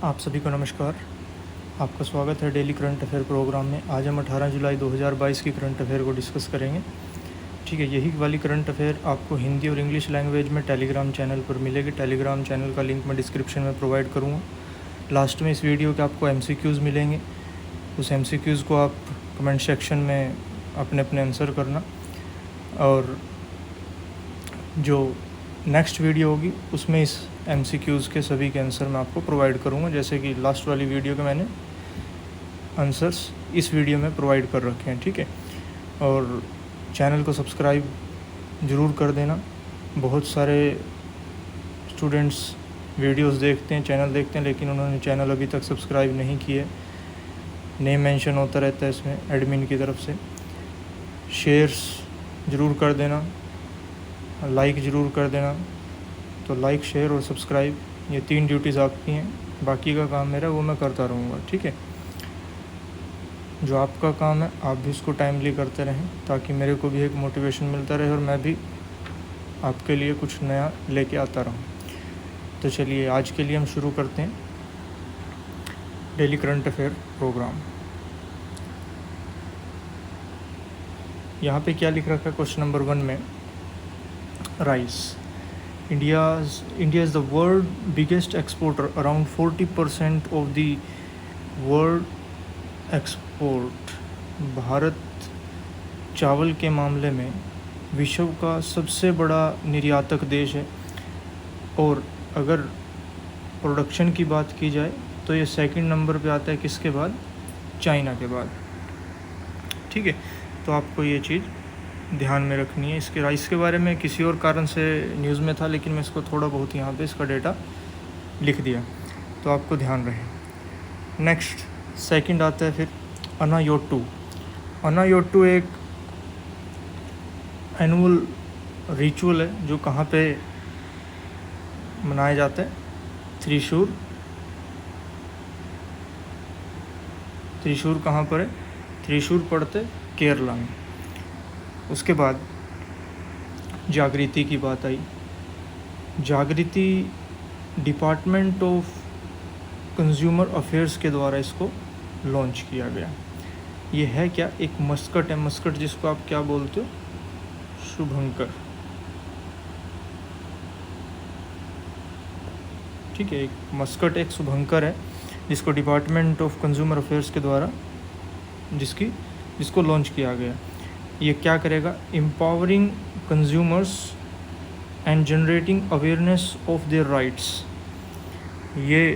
आप सभी को नमस्कार। आपका स्वागत है डेली करंट अफेयर प्रोग्राम में। आज हम 18 जुलाई 2022 की करंट अफेयर को डिस्कस करेंगे। ठीक है, यही वाली करंट अफेयर आपको हिंदी और इंग्लिश लैंग्वेज में टेलीग्राम चैनल पर मिलेगी। टेलीग्राम चैनल का लिंक मैं डिस्क्रिप्शन में प्रोवाइड करूँगा। लास्ट में इस वीडियो के आपको MCQs मिलेंगे। उस MCQs को आप कमेंट सेक्शन में अपने अपने आंसर करना, और जो नेक्स्ट वीडियो होगी उसमें इस MCQs के सभी के आंसर मैं आपको प्रोवाइड करूँगा। जैसे कि लास्ट वाली वीडियो के मैंने आंसर्स इस वीडियो में प्रोवाइड कर रखे हैं। ठीक है, और चैनल को सब्सक्राइब ज़रूर कर देना। बहुत सारे स्टूडेंट्स वीडियोस देखते हैं, चैनल देखते हैं, लेकिन उन्होंने चैनल अभी तक सब्सक्राइब नहीं किए। नेम मेंशन होता रहता है इसमें एडमिन की तरफ से। शेयर्स ज़रूर कर देना, लाइक ज़रूर कर देना। तो लाइक, शेयर और सब्सक्राइब, ये 3 ड्यूटीज़ आपकी हैं। बाकी का काम मेरा वो मैं करता रहूँगा। ठीक है, जो आपका काम है आप भी उसको टाइमली करते रहें, ताकि मेरे को भी एक मोटिवेशन मिलता रहे और मैं भी आपके लिए कुछ नया लेके आता रहूँ। तो चलिए आज के लिए हम शुरू करते हैं डेली करंट अफेयर प्रोग्राम। यहाँ पे क्या लिख रखा है क्वेश्चन नंबर 1 में, rice. India is the world biggest exporter, around 40% of the world export। Bharat चावल के मामले में विश्व का सबसे बड़ा निर्यातक देश है, और अगर प्रोडक्शन की बात की जाए तो ये सेकंड नंबर पे आता है, किसके बाद? चाइना के बाद। ठीक है, तो आपको ये चीज़ ध्यान में रखनी है। इसके राइस के बारे में किसी और कारण से न्यूज़ में था, लेकिन मैं इसको थोड़ा बहुत यहाँ पे इसका डेटा लिख दिया, तो आपको ध्यान रहे। नेक्स्ट सेकंड आता है फिर अनायोटू। अनायोटू एक एनुअल रिचुअल है जो कहाँ पे मनाया जाता है? त्रिशूर। त्रिशूर कहाँ पर है? त्रिशूर पड़ते केरला में। उसके बाद जागृति की बात आई। जागृति डिपार्टमेंट ऑफ कंज्यूमर अफेयर्स के द्वारा इसको लॉन्च किया गया। ये है क्या? एक मस्कट है। मस्कट जिसको आप क्या बोलते हो? शुभंकर। ठीक है, एक मस्कट एक शुभंकर है जिसको डिपार्टमेंट ऑफ कंज्यूमर अफेयर्स के द्वारा जिसको लॉन्च किया गया। ये क्या करेगा? Empowering consumers and generating awareness of their rights. ये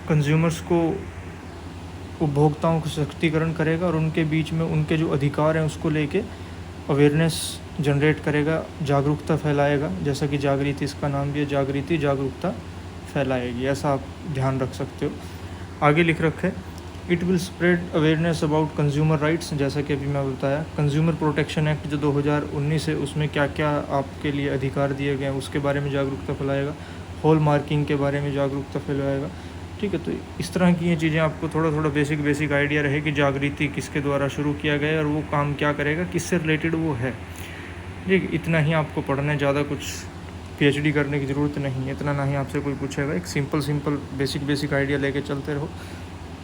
कंज्यूमर्स को, उपभोक्ताओं को सशक्तिकरण करेगा और उनके बीच में उनके जो अधिकार हैं उसको लेके अवेयरनेस जनरेट करेगा, जागरूकता फैलाएगा। जैसा कि जागृति इसका नाम भी है, जागृति जागरूकता फैलाएगी, ऐसा आप ध्यान रख सकते हो। आगे लिख रखा है it will spread awareness about consumer rights. जैसा कि अभी मैं बताया, कंज्यूमर प्रोटेक्शन एक्ट जो 2019 है उसमें क्या क्या आपके लिए अधिकार दिए गए हैं उसके बारे में जागरूकता फैलाएगा। हॉल मार्किंग के बारे में जागरूकता फैलाएगा। ठीक है, तो इस तरह की ये चीज़ें आपको थोड़ा थोड़ा बेसिक आइडिया रहे कि जागृति किसके द्वारा शुरू किया गया है और वो काम क्या करेगा, किससे रिलेटेड वो है। ठीक, इतना ही आपको पढ़ना है, ज़्यादा कुछ PhD करने की ज़रूरत नहीं है। इतना ना ही आपसे कोई पूछेगा। एक सिंपल बेसिक आइडिया लेके चलते रहो,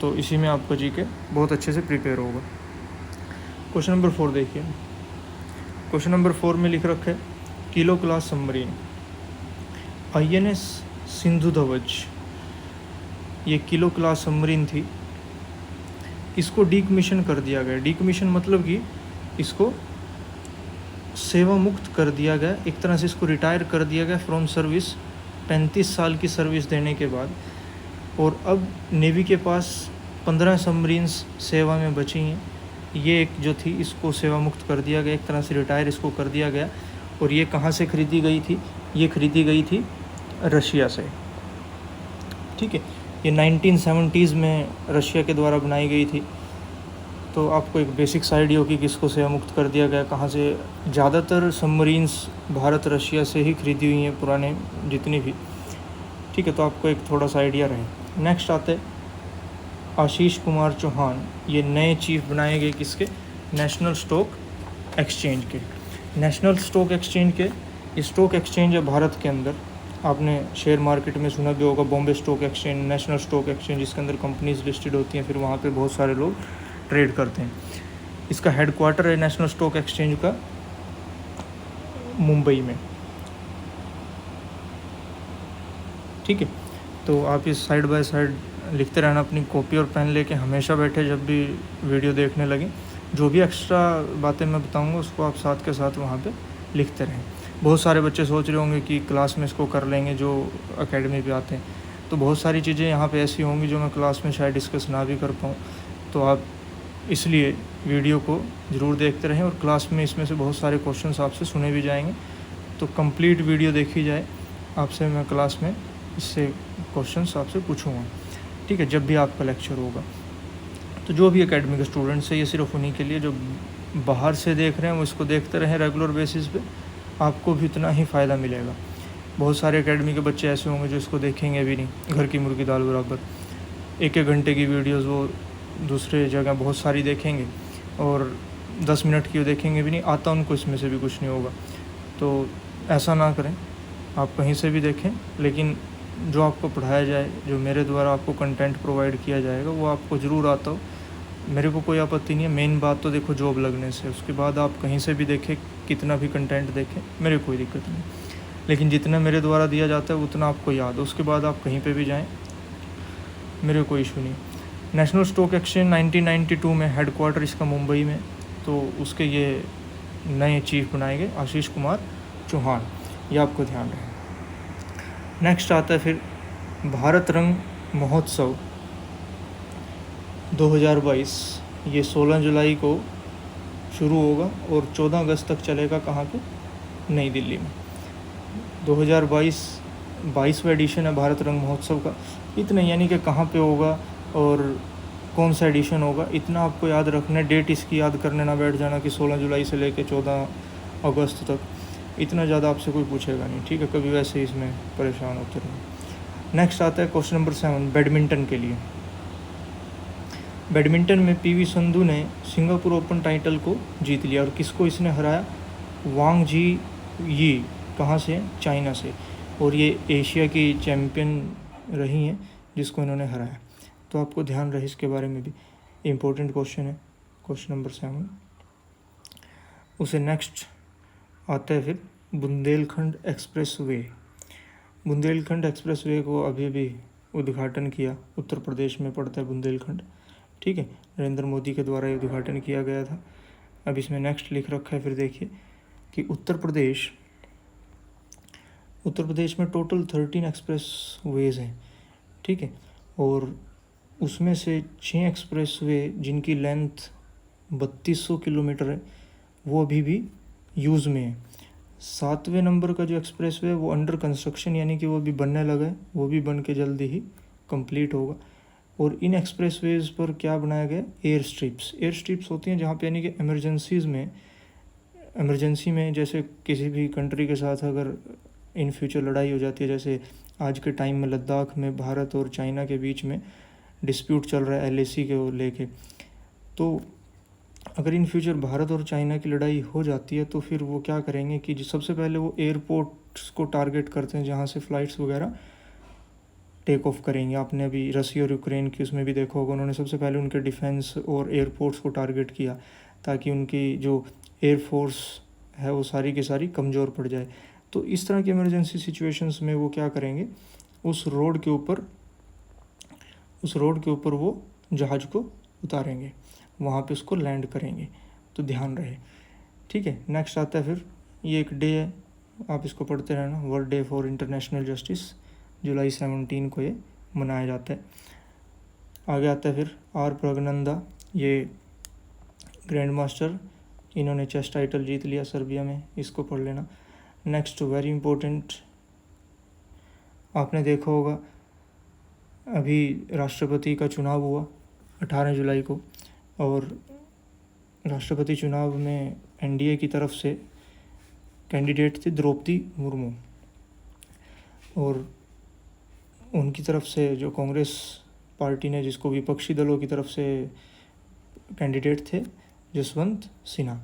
तो इसी में आपका GK बहुत अच्छे से प्रिपेयर होगा। क्वेश्चन नंबर 4 देखिए। क्वेश्चन नंबर 4 में लिख रखा है kilo class submarine INS Sindhu ध्वज। ये किलो क्लास सबमरीन थी, इसको डीकमीशन कर दिया गया। डीकमीशन मतलब कि इसको सेवा मुक्त कर दिया गया, एक तरह से इसको रिटायर कर दिया गया फ्रॉम सर्विस। 35 साल की सर्विस देने के बाद, और अब नेवी के पास 15 सबमरीन्स सेवा में बची हैं। ये एक जो थी इसको सेवा मुक्त कर दिया गया, एक तरह से रिटायर इसको कर दिया गया। और ये कहाँ से ख़रीदी गई थी? ये ख़रीदी गई थी रशिया से। ठीक है, ये 1970s में रशिया के द्वारा बनाई गई थी। तो आपको एक बेसिक आइडिया होगी कि इसको सेवा मुक्त कर दिया गया कहाँ से। ज़्यादातर सबमरीन्स भारत रशिया से ही खरीदी हुई हैं, पुराने जितनी भी। ठीक है, तो आपको एक थोड़ा सा आइडिया रहे। नेक्स्ट आते आशीष कुमार चौहान। ये नए चीफ बनाए गए किसके? नेशनल स्टॉक एक्सचेंज के। नेशनल स्टॉक एक्सचेंज के स्टॉक एक्सचेंज है भारत के अंदर, आपने शेयर मार्केट में सुना भी होगा, Bombay stock exchange, national stock exchange, जिसके अंदर कंपनीज लिस्टेड होती हैं, फिर वहाँ पे बहुत सारे लोग ट्रेड करते हैं। इसका हेडक्वार्टर है नेशनल स्टॉक एक्सचेंज का मुंबई में। ठीक है, तो आप इस साइड बाय साइड लिखते रहना, अपनी कॉपी और पेन लेके हमेशा बैठे जब भी वीडियो देखने लगे। जो भी एक्स्ट्रा बातें मैं बताऊंगा उसको आप साथ के साथ वहाँ पे लिखते रहें। बहुत सारे बच्चे सोच रहे होंगे कि क्लास में इसको कर लेंगे जो एकेडमी पे आते हैं, तो बहुत सारी चीज़ें यहाँ पे ऐसी होंगी जो मैं क्लास में शायद डिस्कस ना भी कर पाऊँ, तो आप इसलिए वीडियो को ज़रूर देखते रहें। और क्लास में इसमें से बहुत सारे क्वेश्चंस आपसे सुने भी जाएंगे, तो कंप्लीट वीडियो देखी जाए, आपसे मैं क्लास में इससे क्वेश्चंस आपसे पूछूंगा। ठीक है, जब भी आपका लेक्चर होगा। तो जो भी एकेडमी के स्टूडेंट्स हैं, ये सिर्फ उन्हीं के लिए, जो बाहर से देख रहे हैं वो इसको देखते रहें रेगुलर बेसिस पे, आपको भी उतना ही फ़ायदा मिलेगा। बहुत सारे एकेडमी के बच्चे ऐसे होंगे जो इसको देखेंगे भी नहीं, घर की मुर्गी दाल बराबर। 1-1 घंटे की वीडियोज़ वो दूसरे जगह बहुत सारी देखेंगे और 10 मिनट की वो देखेंगे भी नहीं, आता उनको इसमें से भी कुछ नहीं होगा। तो ऐसा ना करें, आप कहीं से भी देखें, लेकिन जो आपको पढ़ाया जाए, जो मेरे द्वारा आपको कंटेंट प्रोवाइड किया जाएगा वो आपको ज़रूर आता हो। मेरे को कोई आपत्ति नहीं है। मेन बात तो देखो जॉब लगने से, उसके बाद आप कहीं से भी देखें, कितना भी कंटेंट देखें, मेरे कोई दिक्कत नहीं, लेकिन जितना मेरे द्वारा दिया जाता है उतना आपको याद हो। उसके बाद आप कहीं पे भी जाएं, मेरे कोई इशू नहीं। नेशनल स्टॉक एक्सचेंज 1992 में हेडक्वार्टर इसका मुंबई में, तो उसके ये नए चीफ बनाए गए आशीष कुमार चौहान, ये आपको ध्यान रहे। नेक्स्ट आता है फिर भारत रंग महोत्सव 2022। ये 16 जुलाई को शुरू होगा और 14 अगस्त तक चलेगा। कहाँ पे? नई दिल्ली में। 2022 22वां एडिशन है भारत रंग महोत्सव का। इतना यानी कि कहाँ पे होगा और कौन सा एडिशन होगा, इतना आपको याद रखना है। डेट इसकी याद करने ना बैठ जाना कि 16 जुलाई से लेकर 14 अगस्त तक, इतना ज़्यादा आपसे कोई पूछेगा नहीं। ठीक है, कभी वैसे इसमें परेशान होते रहो। नेक्स्ट आता है क्वेश्चन नंबर 7 बैडमिंटन के लिए। बैडमिंटन में पीवी संधू ने सिंगापुर ओपन टाइटल को जीत लिया और किसको इसने हराया? वांग जी यी। कहाँ से? चाइना से। और ये एशिया की चैम्पियन रही हैं जिसको इन्होंने हराया। तो आपको ध्यान रहे इसके बारे में भी, इम्पोर्टेंट क्वेश्चन है क्वेश्चन नंबर 7। उसे नेक्स्ट आता है फिर Bundelkhand express way. Bundelkhand express way को अभी अभी उद्घाटन किया, उत्तर प्रदेश में पड़ता है बुंदेलखंड। ठीक है, नरेंद्र मोदी के द्वारा ये उद्घाटन किया गया था। अब इसमें नेक्स्ट लिख रखा है, फिर देखिए कि उत्तर प्रदेश में टोटल 13 एक्सप्रेस वेज़ हैं। ठीक है, और उसमें से 6 एक्सप्रेस वे जिनकी लेंथ 3200 किलोमीटर है वो अभी भी यूज़ में है। 7वें नंबर का जो एक्सप्रेस वे है वो अंडर कंस्ट्रक्शन, यानी कि वो भी बनने लगा है, वो भी बन के जल्दी ही कंप्लीट होगा। और इन एक्सप्रेस वेज़ पर क्या बनाया गया? एयर स्ट्रिप्स होती हैं जहाँ पे यानी कि इमरजेंसी में जैसे किसी भी कंट्री के साथ अगर इन फ्यूचर लड़ाई हो जाती है, जैसे आज के टाइम में लद्दाख में भारत और चाइना के बीच में डिस्प्यूट चल रहा है LAC को लेके, तो अगर इन फ्यूचर भारत और चाइना की लड़ाई हो जाती है तो फिर वो क्या करेंगे कि सबसे पहले वो एयरपोर्ट्स को टारगेट करते हैं जहाँ से फ़्लाइट्स वगैरह टेक ऑफ करेंगे। आपने अभी रसिया और यूक्रेन की उसमें भी देखा होगा, उन्होंने सबसे पहले उनके डिफेंस और एयरपोर्ट्स को टारगेट किया ताकि उनकी जो एयरफोर्स है वो सारी की सारी कमज़ोर पड़ जाए। तो इस तरह की इमरजेंसी सिचुएशंस में वो क्या करेंगे, उस रोड के ऊपर वो जहाज़ को उतारेंगे, वहाँ पे उसको लैंड करेंगे। तो ध्यान रहे। ठीक है, नेक्स्ट आता है फिर ये एक डे है, आप इसको पढ़ते रहना, world day for international justice. जुलाई 17 को ये मनाया जाता है। आगे आता है फिर आर प्रगनंदा, ये ग्रैंड मास्टर, इन्होंने चेस टाइटल जीत लिया सर्बिया में, इसको पढ़ लेना। नेक्स्ट वेरी इंपॉर्टेंट, आपने देखा होगा अभी राष्ट्रपति का चुनाव हुआ 18 जुलाई को, और राष्ट्रपति चुनाव में NDA की तरफ से कैंडिडेट थी द्रौपदी मुर्मू, और उनकी तरफ से जो कांग्रेस पार्टी ने, जिसको विपक्षी दलों की तरफ से कैंडिडेट थे जसवंत सिन्हा।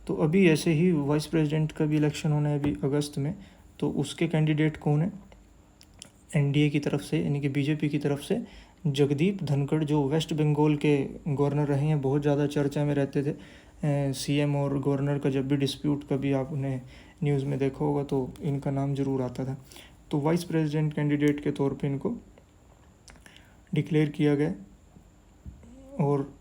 तो अभी ऐसे ही वाइस प्रेसिडेंट का भी इलेक्शन होना है अभी अगस्त में, तो उसके कैंडिडेट कौन है? एनडीए की तरफ से यानी कि बीजेपी की तरफ से जगदीप धनखड़ जो वेस्ट बंगाल के गवर्नर रहे हैं, बहुत ज़्यादा चर्चा में रहते थे। सीएम और गवर्नर का जब भी डिस्प्यूट कभी आप उन्हें न्यूज़ में देखा होगा तो इनका नाम ज़रूर आता था। तो वाइस प्रेसिडेंट कैंडिडेट के तौर पे इनको डिक्लेयर किया गया और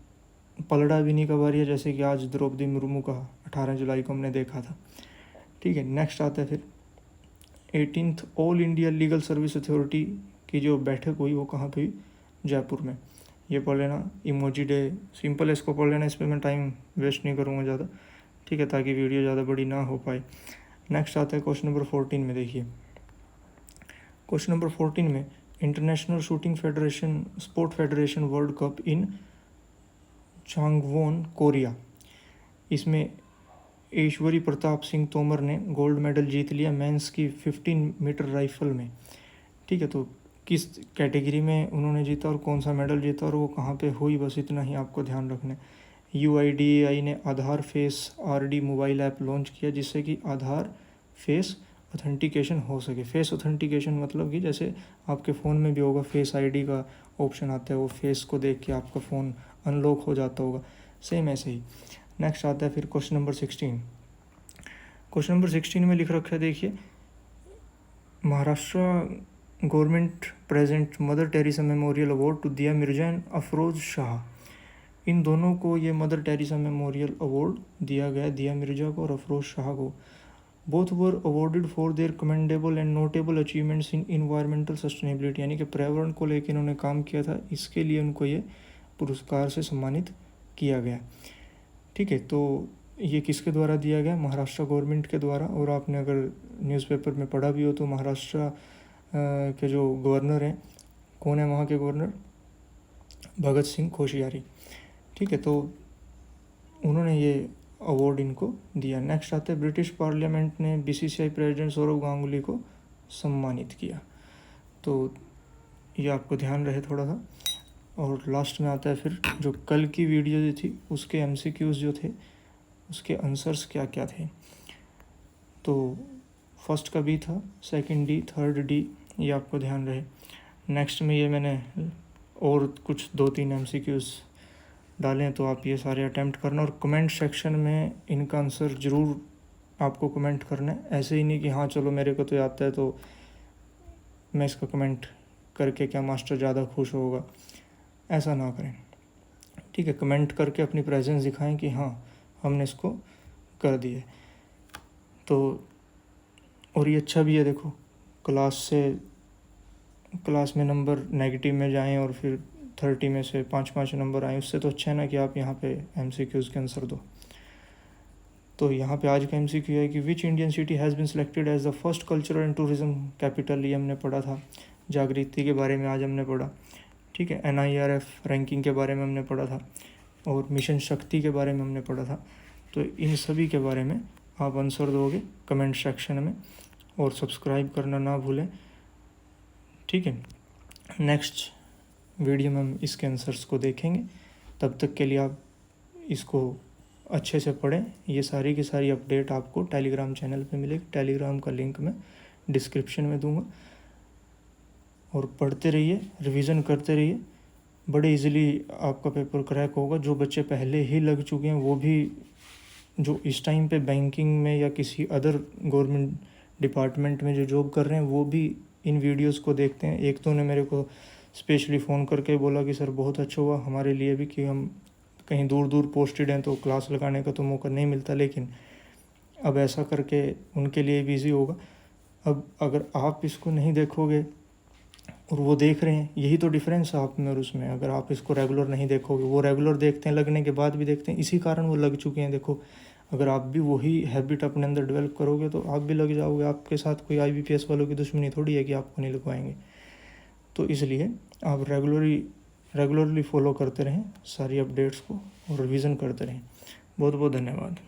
पलड़ा भी नहीं कबारिया, जैसे कि आज द्रौपदी मुर्मू का 18 जुलाई को हमने देखा था। ठीक है, नेक्स्ट आता है फिर 18th all India legal service authority की जो बैठक हुई वो कहाँ पे हुई? जयपुर में। ये पढ़ लेना, इमोजी डे सिंपल है, इसको पढ़ लेना, इस पर मैं टाइम वेस्ट नहीं करूँगा ज़्यादा, ठीक है, ताकि वीडियो ज़्यादा बड़ी ना हो पाए। नेक्स्ट आता है क्वेश्चन नंबर 14 में। देखिए क्वेश्चन नंबर 14 में international shooting federation sport federation world cup in Changwon Korea, इसमें ऐश्वर्य प्रताप सिंह तोमर ने गोल्ड मेडल जीत लिया मेंस की 15 मीटर राइफल में। ठीक है, तो किस कैटेगरी में उन्होंने जीता और कौन सा मेडल जीता और वो कहाँ पे हुई, बस इतना ही आपको ध्यान रखना है। UIDAI ने Aadhaar face RD mobile app launch किया जिससे कि आधार फेस ऑथेंटिकेशन हो सके। फेस ऑथेंटिकेशन मतलब कि जैसे आपके फ़ोन में भी होगा फेस ID का ऑप्शन आता है, वो फेस को देख के आपका फ़ोन अनलॉक हो जाता होगा, सेम ऐसे ही। नेक्स्ट आता है फिर क्वेश्चन नंबर 16। क्वेश्चन नंबर 16 में लिख रखा है, देखिए Maharashtra government present Mother Teresa memorial award to Dia Mirza and Afroz Shah. इन दोनों को ये मदर टेरेसा मेमोरियल अवार्ड दिया गया, दिया मिर्जा को और अफरोज़ शाह को। Both were awarded for their commendable and notable achievements in environmental sustainability, यानी कि पर्यावरण को लेकर इन्होंने काम किया था, इसके लिए उनको ये पुरस्कार से सम्मानित किया गया। ठीक है, तो ये किसके द्वारा दिया गया? महाराष्ट्र गवर्नमेंट के द्वारा। और आपने अगर न्यूज़पेपर में पढ़ा भी हो तो महाराष्ट्र के जो गवर्नर हैं, कौन है वहाँ के गवर्नर? भगत सिंह कोश्यारी। ठीक है, तो उन्होंने ये अवार्ड इनको दिया। नेक्स्ट आता है ब्रिटिश पार्लियामेंट ने BCCI प्रेसिडेंट सौरव गांगुली को सम्मानित किया, तो ये आपको ध्यान रहे थोड़ा सा। और लास्ट में आता है फिर जो कल की वीडियो जो थी उसके MCQs जो थे उसके आंसर्स क्या क्या थे। तो फर्स्ट का B था, सेकंड D, थर्ड D, ये आपको ध्यान रहे। नेक्स्ट में ये मैंने और कुछ 2-3 MCQs डालें हैं, तो आप ये सारे अटैम्प्ट करना और कमेंट सेक्शन में इनका आंसर ज़रूर आपको कमेंट करना है। ऐसे ही नहीं कि हाँ चलो मेरे को तो आता है तो मैं इसका कमेंट करके क्या मास्टर ज़्यादा खुश होगा, ऐसा ना करें। ठीक है, कमेंट करके अपनी प्रेजेंस दिखाएं कि हाँ हमने इसको कर दिया। तो और ये अच्छा भी है, देखो क्लास में नंबर नेगेटिव में जाएं और फिर 30 में से 5-5 नंबर आए, उससे तो अच्छा है ना कि आप यहाँ पे MCQs के आंसर दो। तो यहाँ पे आज का MCQ है कि which Indian city has been selected as the first cultural and tourism capital, ये हमने पढ़ा था। जागृति के बारे में आज हमने पढ़ा। ठीक है, NIRF रैंकिंग के बारे में हमने पढ़ा था और मिशन शक्ति के बारे में हमने पढ़ा था। तो इन सभी के बारे में आप आंसर दोगे कमेंट सेक्शन में और सब्सक्राइब करना ना भूलें। ठीक है, नेक्स्ट वीडियो में हम इसके आंसर्स को देखेंगे। तब तक के लिए आप इसको अच्छे से पढ़ें। ये सारी की सारी अपडेट आपको टेलीग्राम चैनल पे मिलेगी, टेलीग्राम का लिंक मैं डिस्क्रिप्शन में दूंगा। और पढ़ते रहिए, रिवीजन करते रहिए, बड़े इजीली आपका पेपर क्रैक होगा। जो बच्चे पहले ही लग चुके हैं वो भी, जो इस टाइम पे बैंकिंग में या किसी अदर गवर्नमेंट डिपार्टमेंट में जो जॉब कर रहे हैं वो भी इन वीडियोस को देखते हैं। एक तो ने मेरे को स्पेशली फ़ोन करके बोला कि सर बहुत अच्छा हुआ हमारे लिए भी कि हम कहीं दूर दूर पोस्टेड हैं तो क्लास लगाने का तो मौका नहीं मिलता, लेकिन अब ऐसा करके उनके लिए भी ईजी होगा। अब अगर आप इसको नहीं देखोगे और वो देख रहे हैं, यही तो डिफरेंस है आप में और उसमें। अगर आप इसको रेगुलर नहीं देखोगे, वो रेगुलर देखते हैं, लगने के बाद भी देखते हैं, इसी कारण वो लग चुके हैं। देखो, अगर आप भी वही हैबिट अपने अंदर डेवलप करोगे तो आप भी लग जाओगे। आपके साथ कोई IBPS वालों की दुश्मनी थोड़ी है कि आपको नहीं लगवाएंगे। तो इसलिए आप रेगुलरली फॉलो करते रहें सारी अपडेट्स को और रिवीजन करते रहें। बहुत बहुत धन्यवाद।